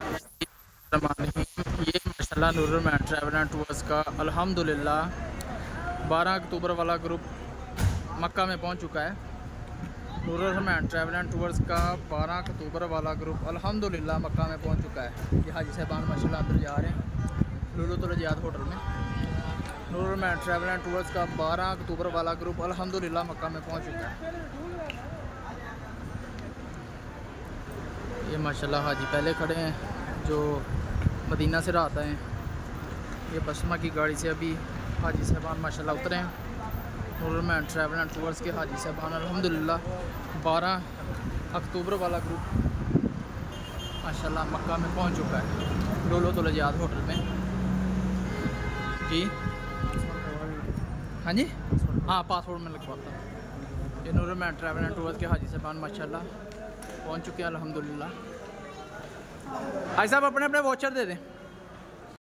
ये माशाल्लाह Nurul man travel and tours का अल्हम्दुलिल्लाह 12 अक्टूबर वाला ग्रुप मक्का में पहुंच चुका है। Nurul man travel and tours का 12 अक्टूबर वाला ग्रुप अल्हम्दुलिल्लाह मक्का में पहुंच चुका है। ये हाजी साहबान माशाल्लाह अंदर जा रहे हैं लुलुतुल जियाद होटल में। Nurul man travel and tours का 12 अक्टूबर वाला ग्रुप अल्हम्दुलिल्लाह मक्का में पहुंच चुका है। ये माशाल्लाह हाजी पहले खड़े हैं जो मदीना से रात आए हैं। ये बसमा की गाड़ी से अभी हाजी साहबान माशाल्लाह उतरे हैं। Nurul man travel and tours के हाजी साहबान अल्हम्दुलिल्लाह 12 अक्टूबर वाला ग्रुप माशाल्लाह मक्का में पहुंच चुका है लुलुतुल जियाद होटल में। जी हाँ जी हाँ पासपोर्ट में लगवाता। ये Nurul man travel and tours के हाजी साहबान माशाल्लाह पहुंच चुके हैं अल्हम्दुलिल्लाह। भाई साहब अपने अपने वॉचर दे दें।